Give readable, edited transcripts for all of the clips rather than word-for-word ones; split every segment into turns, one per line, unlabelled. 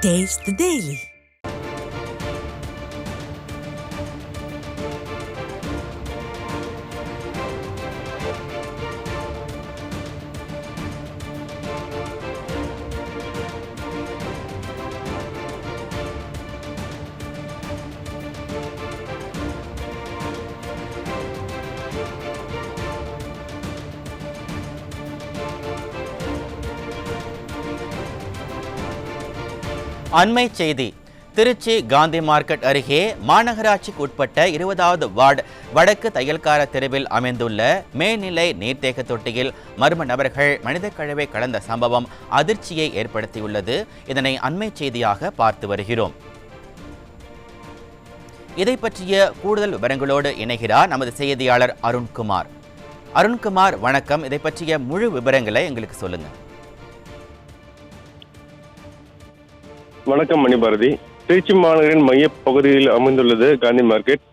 Taste the Daily.
அண்மை செய்தி. Trichy Gandhi market அருகே மாநகராட்சிக்கு உட்பட்ட 20வது வார்டு வடக்கு தையல்கார தெருவில் அமைந்துள்ள மேல்நிலை நீர்த்தேக்க தொட்டியில் மர்ம நபர்கள் மனித கழிவை கலந்த சம்பவம் அதிர்ச்சியை ஏற்படுத்தியுள்ளது. இதனை அண்மை செய்தியாக பார்த்து வருகிறோம். இதை பற்றிய கூடுதல் விவரங்களோடு இணைகிறார் நமது செய்தியாளர் அருண்குமார். அருண்குமார், வணக்கம். இதை பற்றிய முழு விவரங்களை எங்களுக்கு சொல்லுங்க.
வணக்கம் மணிபாரதி. திருச்சி மாநகரின் மைய பகுதியில் அமைந்துள்ளது காந்தி மார்க்கெட்.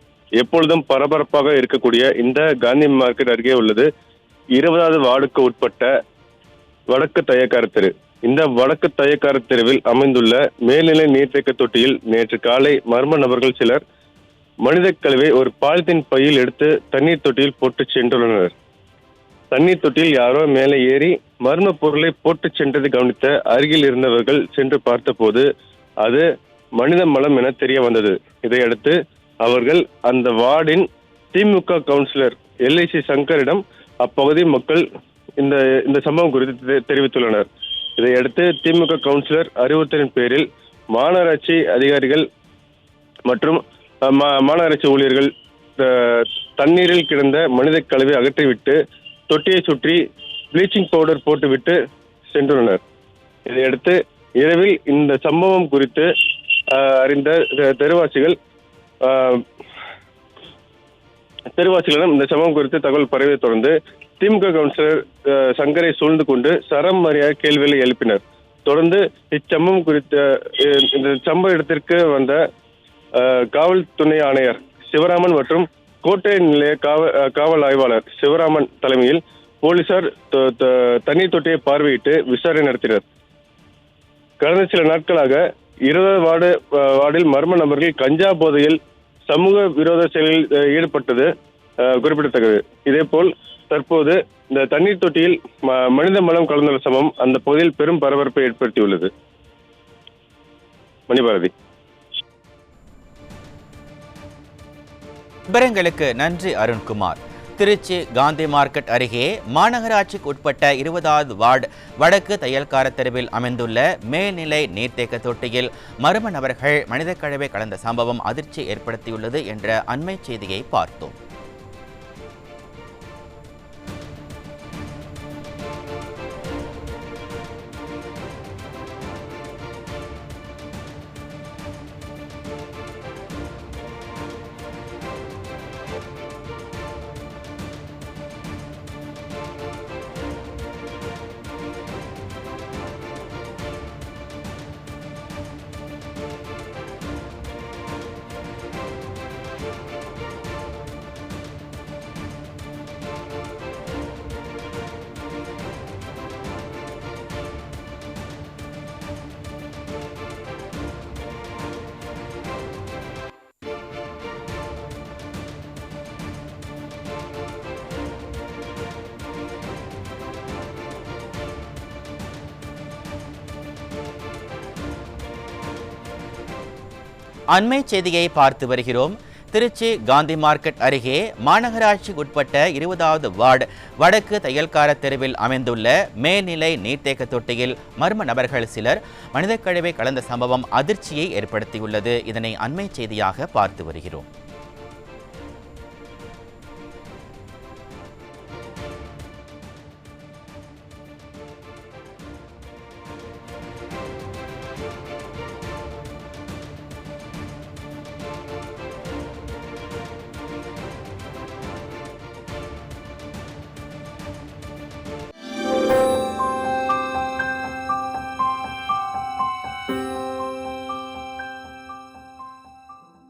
எப்பொழுதும் பரபரப்பாக இருக்கக்கூடிய இந்த காந்தி மார்க்கெட் அருகே உள்ளது 20வது வார்டுக்கு உட்பட்ட வடக்கு தையக்கார தெரு. இந்த வடக்கு தையக்கார தெருவில் அமைந்துள்ள மேல்நிலை நீர்த்தேக்க தொட்டியில் நேற்று காலை மர்ம நபர்கள் சிலர் மனித கழிவை ஒரு பாலித்தீன் பையில் எடுத்து தண்ணீர் தொட்டியில் போட்டு சென்றுள்ளனர். தண்ணீர் தொட்டியில் யாரோ மேலே ஏறி மர்ம பொருளை போட்டு சென்றதை கவனித்த அருகில் இருந்தவர்கள் சென்று பார்த்தபோது அது மனித மலம் என தெரிய வந்தது. இதையடுத்து அவர்கள் அந்த வார்டின் திமுக கவுன்சிலர் LIC சங்கரிடம் அப்பகுதி மக்கள் இந்த சம்பவம் குறித்து தெரிவித்துள்ளனர். இதையடுத்து திமுக கவுன்சிலர் அறிவுறுத்தலின் பேரில் மாநகராட்சி அதிகாரிகள் மற்றும் மாநகராட்சி ஊழியர்கள் தண்ணீரில் கிடந்த மனித கழிவை அகற்றிவிட்டு தொட்டியை சுற்றி ப்ளீச்சிங் பவுடர் போட்டுவிட்டு சென்றுள்ளனர். இதையடுத்து இரவில் இந்த சம்பவம் குறித்து அறிந்த தெருவாசிகளிடம் இந்த சம்பவம் குறித்து தகவல் பரவிய தொடர்ந்து திமுக கவுன்சிலர் சங்கரை சூழ்ந்து கொண்டு சரம் மரியாதை கேள்விகளை எழுப்பினர். தொடர்ந்து இச்சம்பவம் குறித்த இந்த சம்பவ இடத்திற்கு வந்த காவல் துணை ஆணையர் சிவராமன் மற்றும் கோட்டை நிலைய காவல் ஆய்வாளர் சிவராமன் தலைமையில் போலீசார் தண்ணீர் தொட்டியை பார்வையிட்டு விசாரணை நடத்தினர். கடந்த சில நாட்களாக 20வது வார்டில் மர்ம நபர்கள் கஞ்சா போதையில் சமூக விரோத செயலில் ஈடுபட்டது குறிப்பிடத்தக்கது. இதேபோல் தற்போது இந்த தண்ணீர் தொட்டியில் மனித மலம் கலந்துள்ள சம்பவம் அந்த பகுதியில் பெரும் பரபரப்பை ஏற்படுத்தியுள்ளது. மணிபாரதி.
விவரங்களுக்கு நன்றி அருண்குமார். திருச்சி காந்தி மார்க்கெட் அருகே மாநகராட்சிக்கு உட்பட்ட 20வது வார்டு வடக்கு தையல்கார தெருவில் அமைந்துள்ள மேல்நிலை நீர்த்தேக்க தொட்டியில் மர்ம நபர்கள் மனித கழிவை கலந்த சம்பவம் அதிர்ச்சி ஏற்படுத்தியுள்ளது என்ற அண்மை செய்தியை பார்த்தோம். அண்மை செய்தியை பார்த்து வருகிறோம். திருச்சி காந்தி மார்க்கெட் அருகே மாநகராட்சிக்கு உட்பட்ட 20வது வார்டு வடக்கு தையல்கார தெருவில் அமைந்துள்ள மேல்நிலை நீர்த்தேக்க தொட்டியில் மர்ம நபர்கள் சிலர் மனித கழிவை கலந்த சம்பவம் அதிர்ச்சியை ஏற்படுத்தியுள்ளது. இதனை அண்மை செய்தியாக பார்த்து வருகிறோம்.